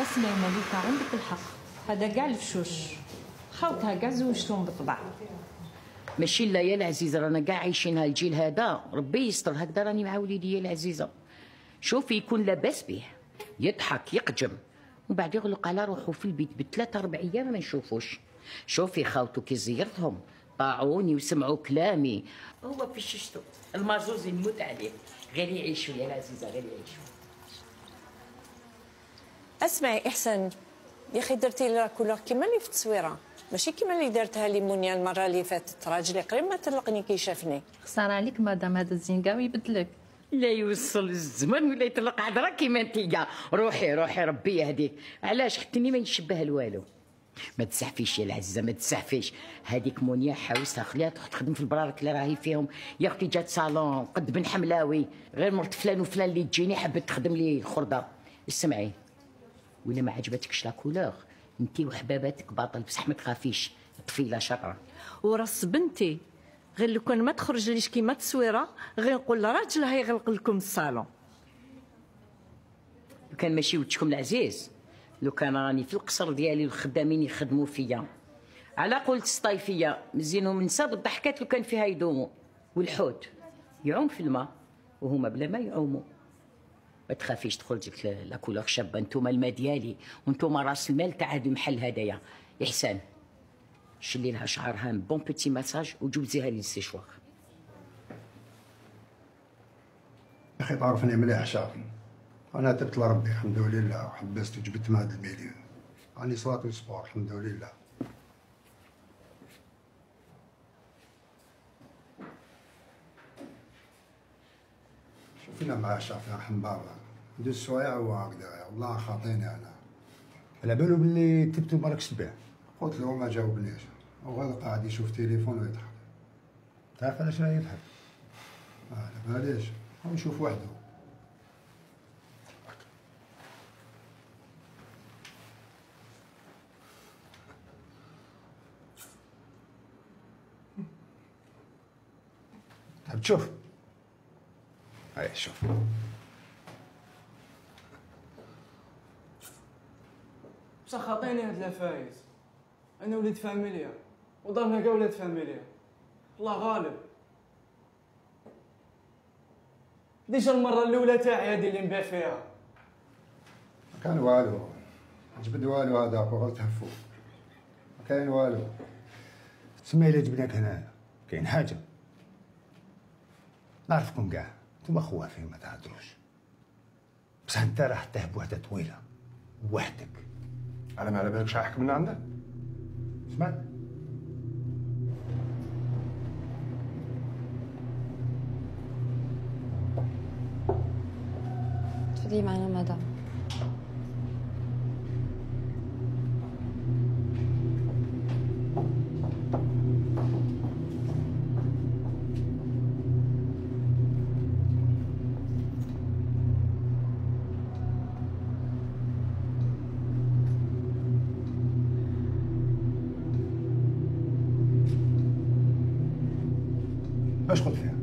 اسمعي مليكة، عندك الحق، هذا كاع الفشوش، خاوتها كاع زوجتهم بالطبع. ماشي لا يا العزيزه، رانا كاع عايشينها الجيل هذا، ربي يستر. هكذا راني مع وليدي يا العزيزه، شوفي يكون لاباس به، يضحك يقجم، ومن بعد يغلق على روحه في البيت بثلاثة 4 ايام ما نشوفوش. شوفي خاوتو كي زيرتهم طاعوني وسمعوا كلامي، هو في ششتو المازوز يموت عليه. غير يعيشوا يا العزيزه، غير يعيشوا. اسمعي احسن يا اخي، درتي لي كولور كيما اللي في التصويره، ماشي كيما اللي دارتها لي مونيا المره اللي فاتت. راجلي قريب ما طلقني كي شافني. خساره عليك مادام، هذا الزين كاع يبدلك. لا يوصل الزمن ولا يطلق عذرا كيما انتيا. روحي روحي ربي يهديك. علاش خدتني ما يشبه لوالو. ما تسحفيش يا العزيزه، ما تسحفيش. هذيك مونيا حاوسها، خليها تروح تخدم في البرارك اللي راهي فيهم. يا اختي جات صالون قد بن حملاوي، غير مرت فلان وفلان اللي تجيني حبت تخدم لي الخرده. اسمعي، ولا ما عجبتكش لا كولور انتي وحباباتك باطل، بصح ما تخافيش، طفيله شاطره. وراس بنتي غير لو كان ما تخرج ليش كيما التصويره، غير نقول لراجلها يغلق لكم الصالون. لو كان ماشي ولدكم العزيز، لو كان راني في القصر ديالي والخدامين يخدموا فيا على قولة الصيفيه، مزينهم نسى بالضحكات لو كان فيها يدوموا. والحوت يعوم في الماء وهما بلا ما يعوموا. ما تخافيش تخرج لك لا كولور شابه. نتوما الماء ديالي وانتوما راس المال تاع هذا المحل هدايا. احسان شلي لها شعرها بون بوتي ماساج وجوزيها للسيشوار. يا اخي تعرفني مليح شافي، انا تبت لربي الحمد لله، وحبست وجبت من هذا المليون. راني صلاة وسبور الحمد لله. شوفينا مع شافي رحم بابا، ندوز سوايع وهكذا، والله خاطيني انا. على بالو باللي تبتو مالكش به. قلت له ما جاوبنيش، وغير قاعد يشوف تليفون ويضحك. تعرف علاش راه يضحك؟ على باليش، هو يشوف وحده. تحب تشوف؟ هاي شوف. بصح خاطيني هاد العفايس، انا وليد فاميليا ودارنا كاع ولاد فاميليا، الله غالب. ديجا المره الاولى تاعي هادي اللي نبيع فيها. ما كان والو، جبد والو هذاك وغلت هفو، ما كاين والو. تسمى إلا جبناك هنايا كاين حاجه؟ نعرفكم كاع، نتوما خوافين ما تهدروش، بصح انت راح تهب وحده طويله وحدك. على ما على بالك شحال حكمنا عندك؟ سمعت؟ تفضلي معنا مدام. اش قلت فيها؟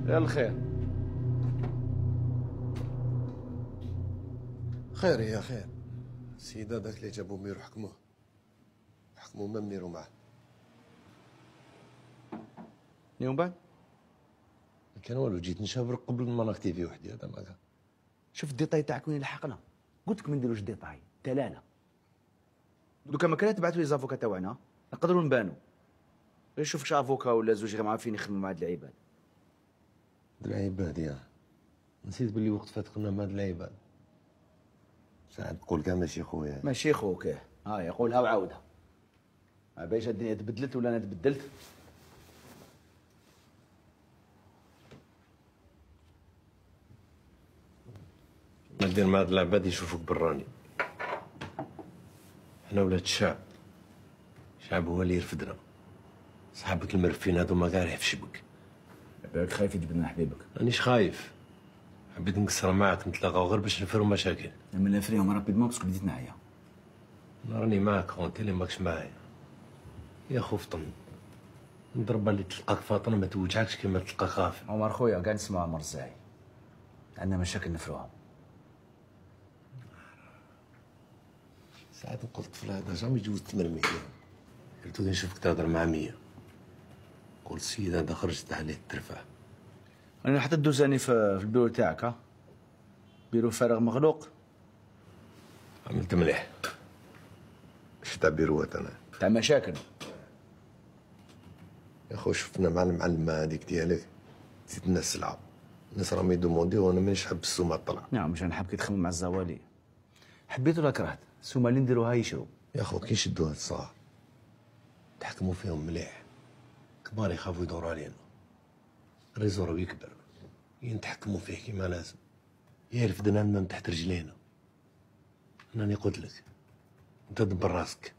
يا الخير. خير يا خير. السيد هذاك اللي جابو ميرو حكموه ما ميرو معاه. اليوم بعد ما كان والو، جيت نشابرك قبل ما نكتيفي وحدي. هذا ما كان. شوف الديتاي تاعك وين لحقنا، قلت لك ما نديروش ديتاي تلالا. دوكا ما كان تبعثوا لي زافوكا تاعنا نقدروا نبانوا. غير شوف افوكا ولا زوج غير عارفين يخدموا مع هاد العباد. هاد العباد يا نسيت باللي وقت فات كنا مع هاد العباد. ساعات تقول كاع ماشي خويا. ماشي خوك، ها يقولها وعاودها. ما بايش الدنيا تبدلت ولا انا تبدلت. ما دير مع هاد العباد يشوفوك براني. حنا ولاد الشعب، الشعب هو اللي يرفدنا. صحابك المرفين هذوما كاع رايح في شبك. بالك خايف يجبدنا حبيبك. مانيش خايف، حبيت نقصر معاك نتلاقاو غير باش نفرو مشاكل. من نفريهم رابيدمون باسكو بديت معايا. انا راني معاك خو، انت اللي ماكش معايا. يا خو فطن، الضربه اللي تلقاك فاطمه ما توجعكش كيما تلقى خافي. عمر خويا كاع نسمع عمر الزاي، عندنا مشاكل نفروها. ساعات نقول الطفل هذا جامي يجوز 800 قلت له نشوفك تهضر مع 100. قول السيد هذا خرجت عليه الترفه. انا حتى دوزاني في البيرو تاعك، ها بيرو فارغ مغلوق. عملت مليح، مش تاع بيروات انا تاع مشاكل. يا خو شفنا مع المعلمه هذيك ديالك نسيت لنا السلعه. الناس راهم يدوموندي وانا مانيش حاب السومه طلع. نعم مش نحب كي تخمم مع الزوالي. حبيت ولا كرهت السومه اللي نديروها يشرو. يا خو كي يشدوها الصغار تحكموا فيهم مليح، كبار يخافوا يدوروا علينا. الريزو راه يكبر، نتحكموا فيه كيما لازم، يرفدنا من تحت رجلينا. انني قلت لك انت دبر راسك،